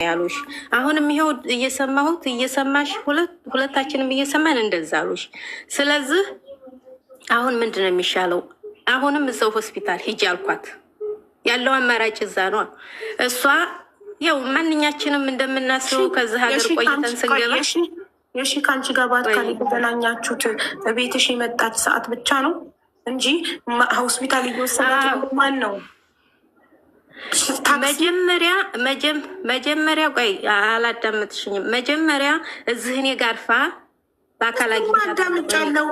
ያሉሽ። አሁንም ይሄው እየሰማሁት እየሰማሽ ሁለታችንም እየሰማን እንደዛ አሉሽ። ስለዚህ አሁን ምንድን ነው የሚሻለው? አሁንም እዛው ሆስፒታል ሂጂ አልኳት። ያለው አማራጭ እዛ ነው። እሷ ያው ማንኛችንም እንደምናስበው ከዚህ ሀገር ቆይተን ስንገባ የሺ ከአንቺ ጋር በአካል የተገናኛችሁት በቤትሽ የመጣች ሰዓት ብቻ ነው እንጂ ሆስፒታል እየወሰዳት ማን ነው? መጀመሪያ ቆይ አላዳመጥሽኝም። መጀመሪያ እዚህ እኔ ጋርፋ በአካል አዳምጫለሁ።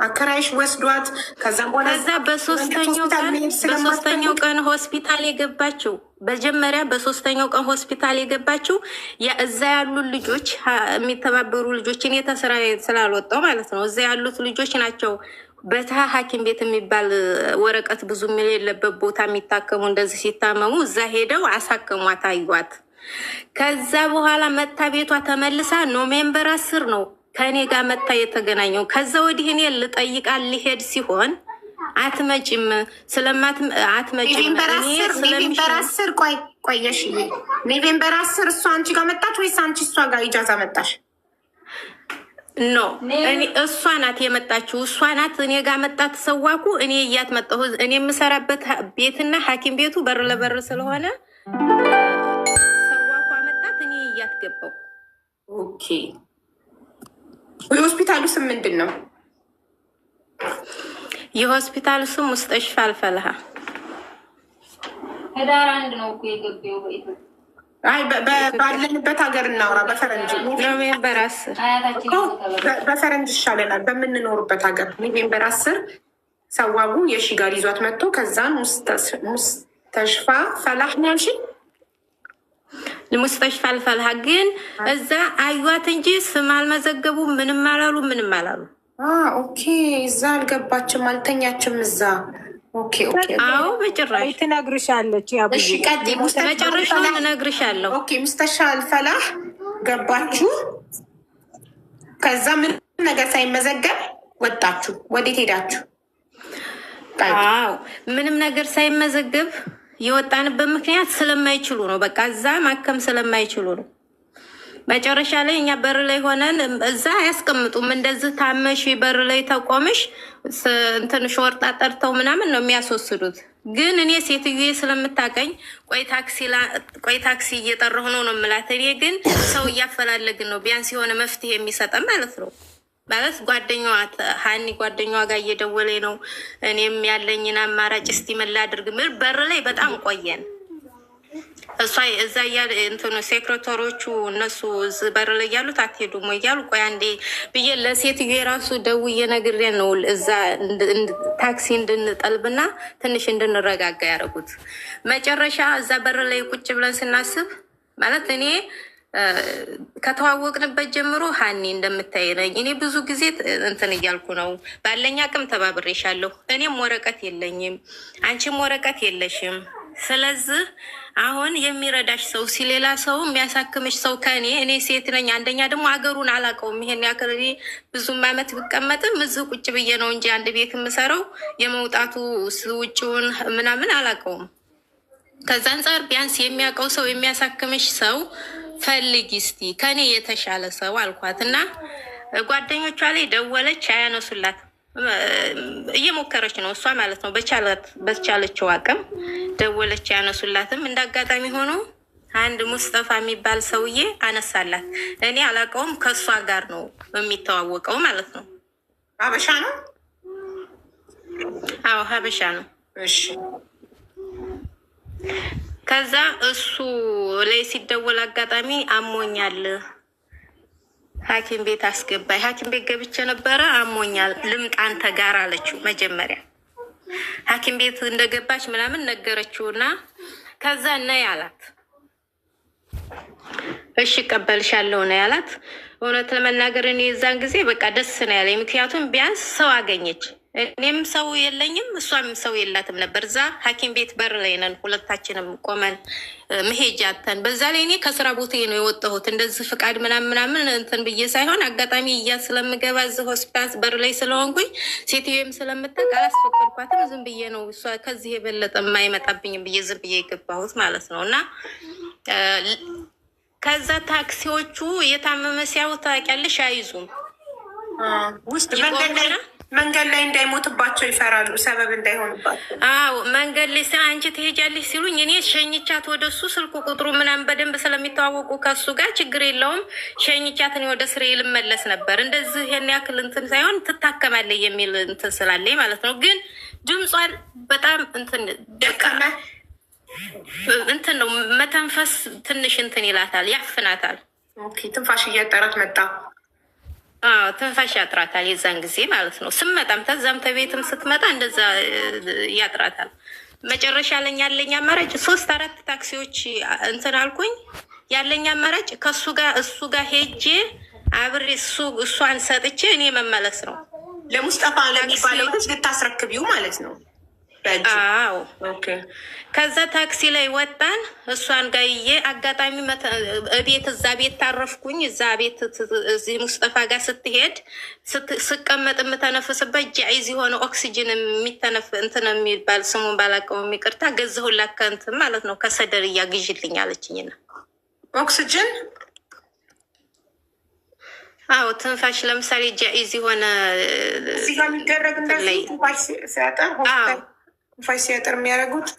አከራይሽ ወስዷት ከዛም በኋላ በሶስተኛው ቀን ሆስፒታል የገባችው መጀመሪያ በሶስተኛው ቀን ሆስፒታል የገባችው እዛ ያሉ ልጆች የሚተባበሩ ልጆች እኔ ተስራ ስላልወጣው ማለት ነው። እዛ ያሉት ልጆች ናቸው። በተሃ ሐኪም ቤት የሚባል ወረቀት ብዙ የሚል የለበት ቦታ የሚታከሙ እንደዚህ ሲታመሙ እዛ ሄደው አሳከሟት፣ አዩዋት። ከዛ በኋላ መታ ቤቷ ተመልሳ ኖቬምበር 10 ነው ከእኔ ጋር መታ የተገናኘው። ከዛ ወዲህ እኔ ልጠይቃል ሊሄድ ሲሆን አትመጭም አትመጭም። ኖቬምበር 10 ቆየሽ። ኖቬምበር 10 እሷ አንቺ ጋር መጣች ወይስ አንቺ እሷ ጋር ኢጃዛ መጣሽ? ኖ እሷ ናት የመጣችው። እሷ ናት እኔ ጋር መጣት ሰዋኩ። እኔ እያት መጣሁ። እኔ የምሰራበት ቤትና ሐኪም ቤቱ በር ለበር ስለሆነ ሰዋኩ መጣት። እኔ እያት ገባው። ኦኬ። የሆስፒታሉ ስም ምንድን ነው? የሆስፒታሉ ስም ሙስተሽፋ አልፈላሃ። ህዳር 1 ነው እኮ የገባው በኢትዮጵያ። አይ ባለንበት ሀገር እናውራ። በፈረንጅ ኖቬምበር 10 በፈረንጅ ይሻለናል። በምንኖርበት ሀገር ኖቬምበር 10 ሰዋጉ የሺ ጋር ይዟት መጥቶ ከዛን ሙስተሽፋ ፈላህ ነው ያልሽኝ? ሙስተሽፋ አልፈላሃ ግን እዛ አዩዋት እንጂ ስም አልመዘገቡ ምንም አላሉ። ኦኬ። እዛ አልገባችም፣ አልተኛችም እዛ። ኦኬ። አዎ በጭራሽ ትነግርሻለች። መጨረሻውን እነግርሻለሁ። ኦኬ። ሙስተሽፋ አልፈላህ ገባችሁ። ከዛ ምንም ነገር ሳይመዘገብ ወጣችሁ። ወዴት ሄዳችሁ? አዎ ምንም ነገር ሳይመዘገብ የወጣንበት ምክንያት ስለማይችሉ ነው። በቃ እዛ ማከም ስለማይችሉ ነው። መጨረሻ ላይ እኛ በር ላይ ሆነን እዛ አያስቀምጡም። እንደዚህ ታመሽ በር ላይ ተቆምሽ እንትን ሾርጣ ጠርተው ምናምን ነው የሚያስወስዱት። ግን እኔ ሴትዮዬ ስለምታቀኝ ቆይ ታክሲ እየጠራሁ ነው የምላት። እኔ ግን ሰው እያፈላለግን ነው ቢያንስ የሆነ መፍትሄ የሚሰጠን ማለት ነው። ማለት ጓደኛዋ ሀኒ ጓደኛዋ ጋር እየደወለ ነው። እኔም ያለኝን አማራጭ እስቲ ምን ላድርግ ምል በር ላይ በጣም ቆየን። እሷ እዛ እያለ እንትኑ ሴክሬታሪዎቹ እነሱ በር ላይ ያሉት አትሄዱም ወይ እያሉ ቆይ አንዴ ብዬ ለሴትዮ የራሱ ደውዬ ነግሬ ነው እዛ ታክሲ እንድንጠልብና ትንሽ እንድንረጋጋ ያደረጉት። መጨረሻ እዛ በር ላይ ቁጭ ብለን ስናስብ ማለት እኔ ከተዋወቅንበት ጀምሮ ሀኒ እንደምታይ ነኝ። እኔ ብዙ ጊዜ እንትን እያልኩ ነው ባለኝ አቅም ተባብሬሻለሁ። እኔም ወረቀት የለኝም፣ አንቺም ወረቀት የለሽም። ስለዚህ አሁን የሚረዳሽ ሰው ሲሌላ ሰው የሚያሳክምሽ ሰው ከእኔ ሴት ነኝ። አንደኛ ደግሞ ሀገሩን አላውቀውም። ይሄን ያክል ብዙም አመት ብቀመጥም እዚህ ቁጭ ብዬ ነው እንጂ አንድ ቤት የምሰራው የመውጣቱ ውጭውን ምናምን አላውቀውም። ከዛ አንጻር ቢያንስ የሚያውቀው ሰው የሚያሳክምሽ ሰው ፈልጊ እስቲ ከኔ የተሻለ ሰው አልኳት እና ጓደኞቿ ላይ ደወለች። አያነሱላት እየሞከረች ነው እሷ ማለት ነው። በቻለችው አቅም ደወለች፣ አያነሱላትም። እንደ አጋጣሚ ሆኖ አንድ ሙስጠፋ የሚባል ሰውዬ አነሳላት። እኔ አላውቀውም፣ ከእሷ ጋር ነው የሚተዋወቀው ማለት ነው። ሀበሻ ነው? አዎ ሀበሻ ነው። እሺ። ከዛ እሱ ላይ ሲደወል አጋጣሚ አሞኛል፣ ሐኪም ቤት አስገባኝ። ሐኪም ቤት ገብቼ ነበረ፣ አሞኛል ልምጣ አንተ ጋር አለችው። መጀመሪያ ሐኪም ቤት እንደገባች ምናምን ነገረችውና ከዛ ነይ አላት። እሺ እቀበልሻለሁ ነው ያላት። እውነት ለመናገር እኔ የዛን ጊዜ በቃ ደስ ነው ያለኝ። ምክንያቱም ቢያንስ ሰው አገኘች። እኔም ሰው የለኝም፣ እሷም ሰው የላትም ነበር። እዛ ሐኪም ቤት በር ላይ ነን ሁለታችንም ቆመን መሄጃ አተን። በዛ ላይ እኔ ከስራ ቦታ ነው የወጣሁት። እንደዚህ ፍቃድ ምናምን እንትን ብዬ ሳይሆን አጋጣሚ እያ ስለምገባ እዚህ ሆስፒታል በር ላይ ስለሆንኩኝ ሴትዮዬም ስለምታውቅ አላስፈቀድኳትም። ዝም ብዬ ነው እሷ ከዚህ የበለጠ የማይመጣብኝም ብዬ ዝም ብዬ የገባሁት ማለት ነው። እና ከዛ ታክሲዎቹ የታመመ ሲያዩ ታውቂያለሽ አይዙም ውስጥ መንገድ ላይ እንዳይሞትባቸው ይፈራሉ፣ ሰበብ እንዳይሆንባቸው። አዎ መንገድ ላይ አንቺ ትሄጃለሽ ሲሉኝ እኔ ሸኝቻት ወደ እሱ ስልኩ ቁጥሩ ምናምን በደንብ ስለሚተዋወቁ ከሱ ጋር ችግር የለውም ሸኝቻት እኔ ወደ ስሬ ልመለስ ነበር። እንደዚህ ይሄን ያክል እንትን ሳይሆን ትታከማለህ የሚል እንትን ስላለኝ ማለት ነው። ግን ድምጿን በጣም እንትን ነው መተንፈስ ትንሽ እንትን ይላታል፣ ያፍናታል። ትንፋሽ እያጠራት መጣ። ትንፋሽ ያጥራታል የዛን ጊዜ ማለት ነው። ስመጣም ተዛም ተቤትም ስትመጣ እንደዛ ያጥራታል። መጨረሻ ለኝ ያለኝ አማራጭ 3-4 ታክሲዎች እንትን አልኩኝ። ያለኝ አማራጭ ከእሱ ጋር እሱ ጋር ሄጄ አብሬ እሷን ሰጥቼ እኔ መመለስ ነው። ለሙስጠፋ ለሚባለው ልጅ ልታስረክቢው ማለት ነው? አዎ። ከዛ ታክሲ ላይ ወጣን። እሷን ጋይዬ አጋጣሚ ቤት እዛ ቤት ታረፍኩኝ። እዛ ቤት እዚህ ሙስጠፋ ጋር ስትሄድ ስቀመጥ የምተነፍስበት ጃይዝ የሆነ ኦክሲጅን የሚተነፍ እንትን የሚባል ስሙን ባላቀሙ የሚቅርታ ገዛሁላት ከእንትን ማለት ነው ከሰደርያ ግዥልኝ አለችኝና ኦክሲጅን አዎ ትንፋሽ ለምሳሌ ጃይዝ የሆነ እዚህ ጋር የሚደረግ ትንፋሽ ሲያጠር የሚያደርጉት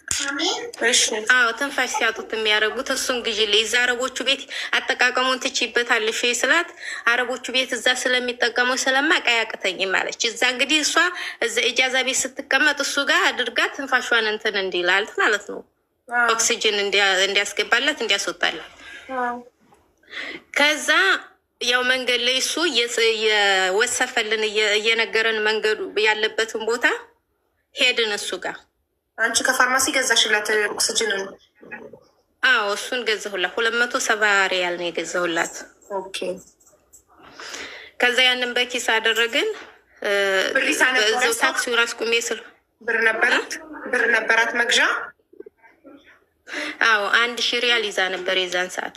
ትንፋሽ ሲያጡት የሚያደርጉት እሱን ግዢልኝ። እዛ አረቦቹ ቤት አጠቃቀሙን ትችይበታለሽ ስላት አረቦቹ ቤት እዛ ስለሚጠቀሙ ስለማቅ አያቅተኝም አለች። እዛ እንግዲህ እሷ እዛ ኢጃዛ ቤት ስትቀመጥ እሱ ጋር አድርጋ ትንፋሿን እንትን እንዲላልት ማለት ነው ኦክሲጅን እንዲያስገባላት እንዲያስወጣላት። ከዛ ያው መንገድ ላይ እሱ የወሰፈልን እየነገረን መንገዱ ያለበትን ቦታ ሄድን እሱ ጋር። አንቺ ከፋርማሲ ገዛሽላት ኦክሲጅንን? አዎ እሱን ገዛሁላት። 270 ሪያል ነው የገዛሁላት። ከዛ ያንን በኪስ አደረግን። በዛው ታክሲውን አስቁሜ ስል ብር ነበራት መግዣ? አዎ 1000 ሪያል ይዛ ነበር የዛን ሰዓት።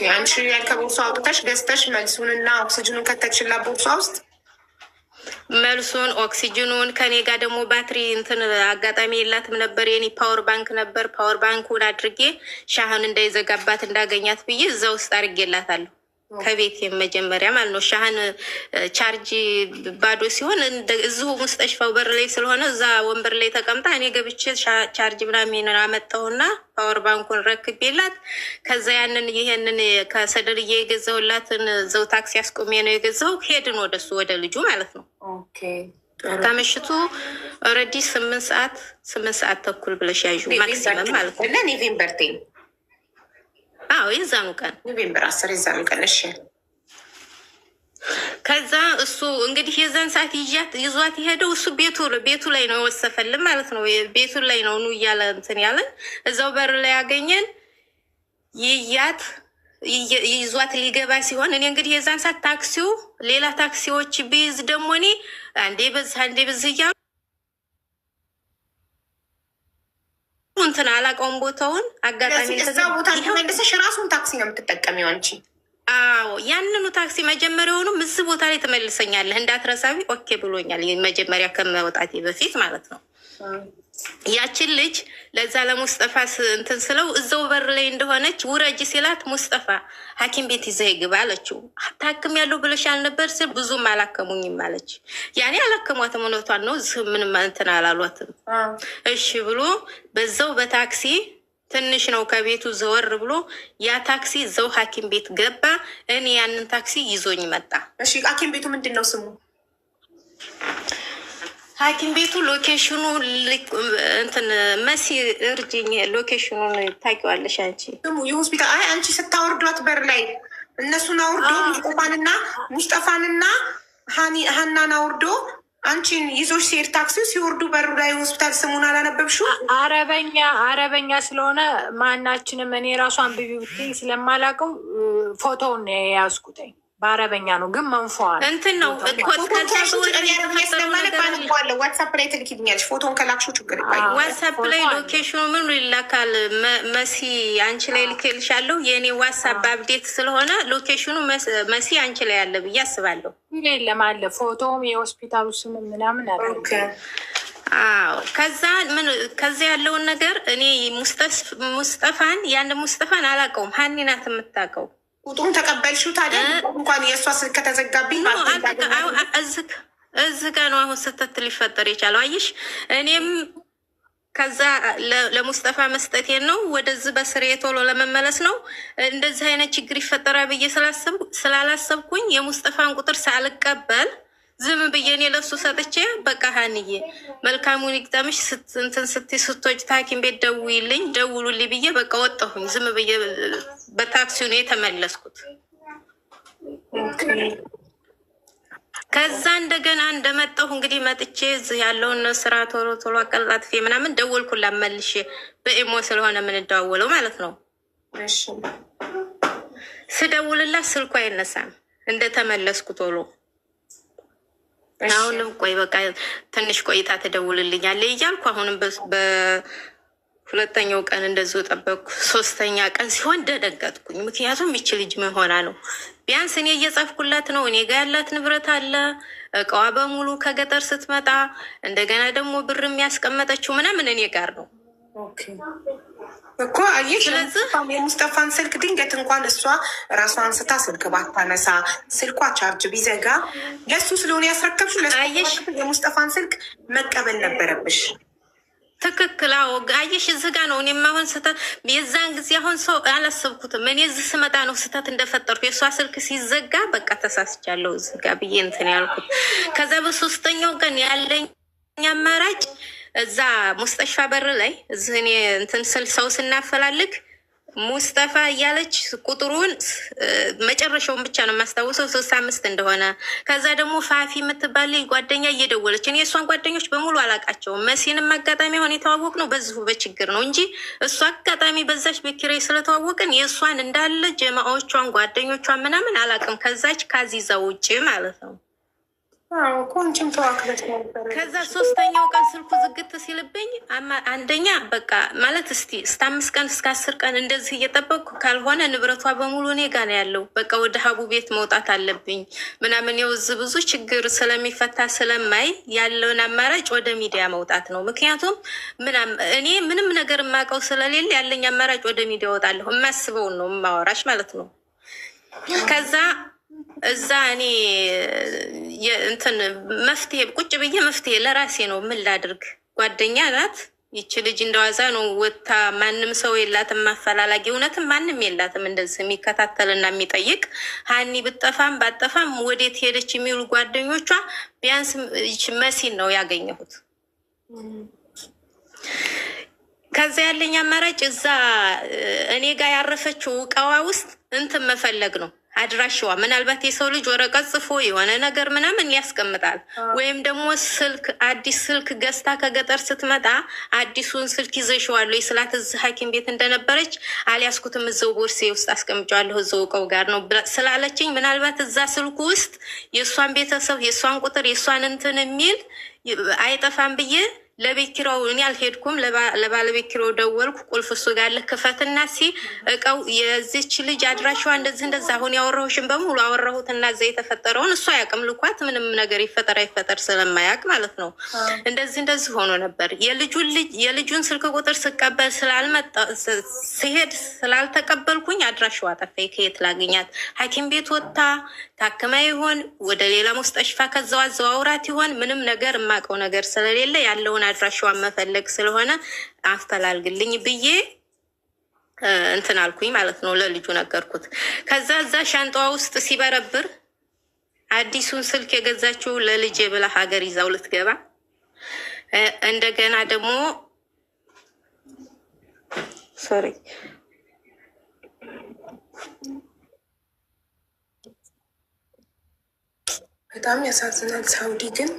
1000 ሪያል ከቦርሷ አውጥተሽ ገዝተሽ መልሱንና ኦክሲጅኑን ከተችላት ቦርሷ ውስጥ መልሱን ኦክሲጅኑን ከኔ ጋር ደግሞ ባትሪ እንትን አጋጣሚ የላትም ነበር። የኔ ፓወር ባንክ ነበር። ፓወር ባንኩን አድርጌ ሻህን እንዳይዘጋባት እንዳገኛት ብዬ እዛ ውስጥ አድርጌላታለሁ። ከቤት የመጀመሪያ ማለት ነው። ሻህን ቻርጅ ባዶ ሲሆን እዚሁ ሙስጠሽፋው በር ላይ ስለሆነ እዛ ወንበር ላይ ተቀምጣ እኔ ገብቼ ቻርጅ ምናምን አመጣሁና ፓወር ባንኩን ረክቤላት ከዛ ይሄንን ከሰደርዬ የገዛሁላትን ዘው ታክሲ አስቆሜ ነው የገዛው። ሄድን ወደሱ ወደ ልጁ ማለት ነው። ከምሽቱ ኦልሬዲ 8 ሰዓት ተኩል ብለሽ ያዡ ማክሲመም ማለት ነው። ኖቬምበር የዛኑ ቀን ኖቬምበር 10 የዛኑ ቀን። እሺ ከዛ እሱ እንግዲህ የዛን ሰዓት ይዟት የሄደው እሱ ቤቱ ላይ ነው የወሰፈልን ማለት ነው። ቤቱ ላይ ነው ኑ እያለ እንትን ያለን እዛው በር ላይ ያገኘን ይዟት ሊገባ ሲሆን እኔ እንግዲህ የዛን ሰዓት ታክሲው ሌላ ታክሲዎች ቢይዝ ደግሞ እኔ አንዴ በዚህ እያሉ እንትን አላውቀውም ቦታውን። አጋጣሚ እዛ ቦታ ተመልሰሽ ራሱን ታክሲ ነው የምትጠቀሚው አንቺ? አዎ ያንኑ ታክሲ መጀመሪያውኑ እዚህ ቦታ ላይ ትመልሰኛለህ እንዳትረሳቢ ኦኬ ብሎኛል። መጀመሪያ ከመውጣቴ በፊት ማለት ነው። ያችን ልጅ ለዛ ለሙስጠፋ እንትን ስለው እዛው በር ላይ እንደሆነች ውረጅ ሲላት ሙስጠፋ ሐኪም ቤት ይዘህ ግባ አለችው። ታክም ያለው ብለሽ አልነበር ስል ብዙም አላከሙኝም አለች። ያኔ አላከሟትም፣ እውነቷን ነው። ምንም እንትን አላሏትም። እሺ ብሎ በዛው በታክሲ ትንሽ ነው ከቤቱ ዘወር ብሎ ያ ታክሲ እዛው ሐኪም ቤት ገባ። እኔ ያንን ታክሲ ይዞኝ መጣ። እሺ ሐኪም ቤቱ ምንድን ነው ስሙ? ሐኪም ቤቱ ሎኬሽኑ እንትን መሲ እርጅኝ፣ ሎኬሽኑን ታውቂዋለሽ አንቺ? ስሙ የሆስፒታል አንቺ ስታወርዷት በር ላይ እነሱን አውርዶ ሙስጠፋንና ሀናን አውርዶ አንቺን ይዞች ሲሄድ ታክሲው ሲወርዱ በሩ ላይ ሆስፒታል ስሙን አላነበብሽው? አረበኛ ስለሆነ ማናችንም እኔ ራሱ አንብቢ ብትይ ስለማላውቀው ፎቶውን የያዝኩትኝ በአረበኛ ነው፣ ግን መንፏል እንትን ነው። ዋትሳፕ ላይ ትልኪልኛለሽ ፎቶን ከላክሽው ችግር ዋትሳፕ ላይ ሎኬሽኑ ምን ይላካል? መሲ አንቺ ላይ ልክልሻለሁ። የእኔ ዋትሳፕ አፕዴት ስለሆነ ሎኬሽኑ መሲ አንቺ ላይ አለ ብዬ አስባለሁ። የለም አለ ፎቶም የሆስፒታሉ ስም ምናምን አለ። አዎ ከዛ ያለውን ነገር እኔ ሙስጠፋን ሙስጠፋን አላውቀውም። ሀኒ ናት የምታውቀው። ቁጥሩን ተቀበልሽው ታዲያ? እንኳን የእሷ ስልክ ከተዘጋብኝ እዚህ ጋ ነው አሁን ስህተት ሊፈጠር የቻለው። አየሽ እኔም ከዛ ለሙስጠፋ መስጠቴን ነው ወደዚህ በስሬ ቶሎ ለመመለስ ነው። እንደዚህ አይነት ችግር ይፈጠራል ብዬ ስላላሰብኩኝ የሙስጠፋን ቁጥር ሳልቀበል ዝም ብዬ እኔ ለሱ ሰጥቼ በቃ ሀንዬ መልካሙን ይግጠምሽ እንትን ስትወጪ ሐኪም ቤት ደውሉልኝ ብዬ በቃ ወጣሁኝ። ዝም ብዬ በታክሲው ነው የተመለስኩት። ከዛ እንደገና እንደመጣሁ እንግዲህ መጥቼ እዚህ ያለውን ስራ ቶሎ አቀላጥፌ ምናምን ደወልኩላት መልሼ፣ በኢሞ ስለሆነ የምንደዋወለው ማለት ነው። ስደውልላት ስልኩ አይነሳም እንደተመለስኩ ቶሎ። አሁንም ቆይ በቃ ትንሽ ቆይታ ትደውልልኛለች እያልኩ አሁንም በሁለተኛው ቀን እንደዚሁ ጠበቅኩ። ሶስተኛ ቀን ሲሆን ደነገጥኩኝ። ምክንያቱም ይች ልጅ ምን ሆና ነው? ቢያንስ እኔ እየጻፍኩላት ነው። እኔ ጋ ያላት ንብረት አለ፣ እቃዋ በሙሉ ከገጠር ስትመጣ እንደገና ደግሞ ብር የሚያስቀመጠችው ምናምን እኔ ጋር ነው እኮ አየሽ። ስለዚህ የሙስጠፋን ስልክ ድንገት እንኳን እሷ ራሷ አንስታ ስልክ ባታነሳ ስልኳ ቻርጅ ቢዘጋ ለሱ ስለሆነ ያስረከብሽው ለአየሽ የሙስጠፋን ስልክ መቀበል ነበረብሽ። ትክክል። አዎ አየሽ እዚህ ጋ ነው እኔም አሁን ስህተት የዛን ጊዜ አሁን ሰው አላሰብኩትም። እኔ እዚህ ስመጣ ነው ስህተት እንደፈጠርኩ። የእሷ ስልክ ሲዘጋ በቃ ተሳስቻለሁ እዚህ ጋ ብዬ እንትን ያልኩት። ከዛ በሶስተኛው ቀን ያለኝ አማራጭ እዛ ሙስጠፋ በር ላይ እዚህ እኔ እንትን ስል ሰው ስናፈላልግ ሙስጠፋ እያለች ቁጥሩን መጨረሻውን ብቻ ነው የማስታውሰው 65 እንደሆነ። ከዛ ደግሞ ፋፊ የምትባል ጓደኛ እየደወለች እኔ እሷን ጓደኞች በሙሉ አላቃቸውም። መሲንም አጋጣሚ አሁን የተዋወቅ ነው በዚሁ በችግር ነው እንጂ እሷ አጋጣሚ በዛች በኪራይ ስለተዋወቅን የእሷን እንዳለ ጀማዎቿን ጓደኞቿን ምናምን አላቅም ከዛች ካዚዛ ውጭ ማለት ነው። ቆንጭም ተዋክለት ነበር። ከዛ ሶስተኛው ቀን ስልኩ ዝግት ሲልብኝ አንደኛ በቃ ማለት እስከ 5 ቀን እስከ 10 ቀን እንደዚህ እየጠበቅኩ ካልሆነ ንብረቷ በሙሉ እኔ ጋ ነው ያለው። በቃ ወደ ሀቡ ቤት መውጣት አለብኝ ምናምን የውዝ ብዙ ችግር ስለሚፈታ ስለማይ ያለውን አማራጭ ወደ ሚዲያ መውጣት ነው። ምክንያቱም እኔ ምንም ነገር የማውቀው ስለሌለ ያለኝ አማራጭ ወደ ሚዲያ ወጣለሁ። የማስበውን ነው የማወራሽ ማለት ነው። ከዛ እዛ እኔ እንትን መፍትሄ ቁጭ ብዬ መፍትሄ ለራሴ ነው ምን ላድርግ። ጓደኛ ናት ይቺ ልጅ እንደዋዛ ነው ወታ ማንም ሰው የላትም ማፈላላጊ እውነትም ማንም የላትም እንደዚህ የሚከታተልና የሚጠይቅ። ሀኒ ብጠፋም ባጠፋም ወዴት ሄደች የሚሉ ጓደኞቿ ቢያንስ መሲን ነው ያገኘሁት። ከዛ ያለኝ አማራጭ እዛ እኔ ጋር ያረፈችው እቃዋ ውስጥ እንትን መፈለግ ነው አድራሻዋ። ምናልባት የሰው ልጅ ወረቀት ጽፎ የሆነ ነገር ምናምን ያስቀምጣል። ወይም ደግሞ ስልክ አዲስ ስልክ ገዝታ ከገጠር ስትመጣ አዲሱን ስልክ ይዘሽዋለሁ የስላት እዚህ ሐኪም ቤት እንደነበረች አልያዝኩትም እዛው ቦርሴ ውስጥ አስቀምጫዋለሁ እዛው እቃው ጋር ነው ስላለችኝ ምናልባት እዛ ስልኩ ውስጥ የእሷን ቤተሰብ የእሷን ቁጥር የእሷን እንትን የሚል አይጠፋም ብዬ ለቤት ኪራው እኔ አልሄድኩም። ለባለቤት ኪራው ደወልኩ። ቁልፍ እሱ ጋር ለክፈትና እቃው የዚች ልጅ አድራሻዋ እንደዚህ አሁን ያወራሁሽን በሙሉ አወራሁትና እዛ የተፈጠረውን እሱ አያውቅም። ልኳት ምንም ነገር ይፈጠር አይፈጠር ስለማያውቅ ማለት ነው። እንደዚህ ሆኖ ነበር። የልጁን ስልክ ቁጥር ስቀበል ስሄድ ስላልተቀበልኩኝ አድራሻዋ ጠፋኝ። ከየት ላገኛት? ሐኪም ቤት ወጥታ ታክማ ይሆን ወደ ሌላ ሙስጠሽፋ ከዛው አዘዋውራት ይሆን? ምንም ነገር የማውቀው ነገር ስለሌለ ያለውን አድራሻዋን መፈለግ ስለሆነ አፈላልግልኝ ብዬ እንትን አልኩኝ ማለት ነው። ለልጁ ነገርኩት። ከዛ እዛ ሻንጣዋ ውስጥ ሲበረብር አዲሱን ስልክ የገዛችው ለልጄ ብላ ሀገር ይዛው ልትገባ እንደገና ደግሞ በጣም ያሳዝናል። ሳውዲ ግን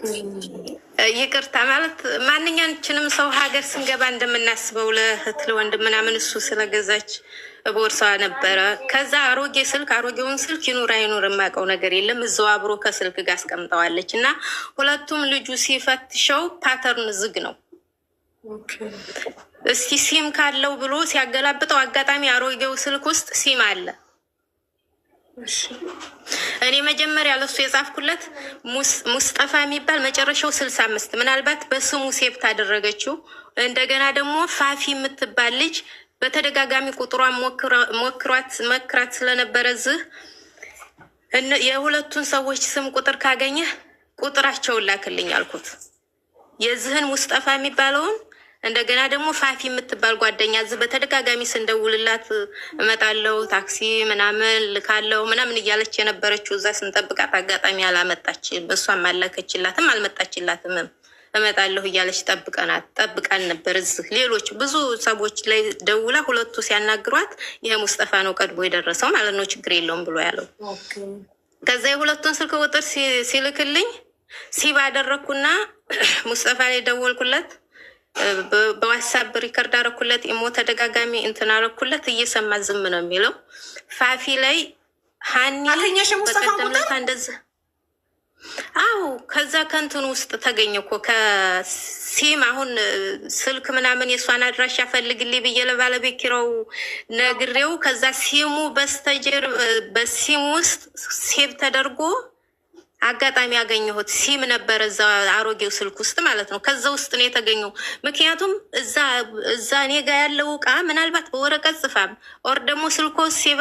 ይቅርታ ማለት ማንኛችንም ሰው ሀገር ስንገባ እንደምናስበው ለእህት ለወንድም ምናምን እሱ ስለገዛች ቦርሳዋ ነበረ። ከዛ አሮጌውን ስልክ ይኑር አይኑር የማውቀው ነገር የለም እዛው አብሮ ከስልክ ጋር አስቀምጠዋለች። እና ሁለቱም ልጁ ሲፈትሸው ፓተርን ዝግ ነው። እስቲ ሲም ካለው ብሎ ሲያገላብጠው አጋጣሚ አሮጌው ስልክ ውስጥ ሲም አለ። እኔ መጀመሪያ ለሱ የጻፍኩለት ሙስጠፋ የሚባል መጨረሻው 65 ምናልባት በስሙ ሴቭ ታደረገችው። እንደገና ደግሞ ፋፊ የምትባል ልጅ በተደጋጋሚ ቁጥሯን መክራት ስለነበረ ዝህ የሁለቱን ሰዎች ስም ቁጥር ካገኘህ ቁጥራቸውን ላክልኝ አልኩት። የዝህን ሙስጠፋ የሚባለውን እንደገና ደግሞ ፋፊ የምትባል ጓደኛ እዚህ በተደጋጋሚ ስንደውልላት እመጣለሁ ታክሲ ምናምን ልካለሁ ምናምን እያለች የነበረችው እዛ ስንጠብቃት አጋጣሚ አላመጣችም። እሷም አላከችላትም አልመጣችላትም። እመጣለሁ እያለች ጠብቃን ነበር። እዚህ ሌሎች ብዙ ሰዎች ላይ ደውላ ሁለቱ ሲያናግሯት ይሄ ሙስጠፋ ነው ቀድሞ የደረሰው ማለት ነው ችግር የለውም ብሎ ያለው። ከዛ የሁለቱን ስልክ ቁጥር ሲልክልኝ ሲባ አደረግኩና ሙስጠፋ ላይ ደወልኩለት። በዋትሳፕ ሪከርድ አረኩለት። ኢሞ ተደጋጋሚ እንትን አረኩለት። እየሰማ ዝም ነው የሚለው። ፋፊ ላይ ሀኒ በቀደምለት እንደዚህ አው ከዛ ከንትን ውስጥ ተገኘ እኮ ከሲም አሁን ስልክ ምናምን የእሷን አድራሻ ፈልግልኝ ብዬ ለባለቤት ኪራው ነግሬው ከዛ ሲሙ በስተጀር በሲም ውስጥ ሴቭ ተደርጎ አጋጣሚ ያገኘሁት ሲም ነበረ እዛ አሮጌው ስልክ ውስጥ ማለት ነው። ከዛ ውስጥ ነው የተገኘው። ምክንያቱም እዛ እኔ ጋር ያለው እቃ ምናልባት በወረቀት ጽፋም ኦር ደግሞ ስልኮ ሴቭ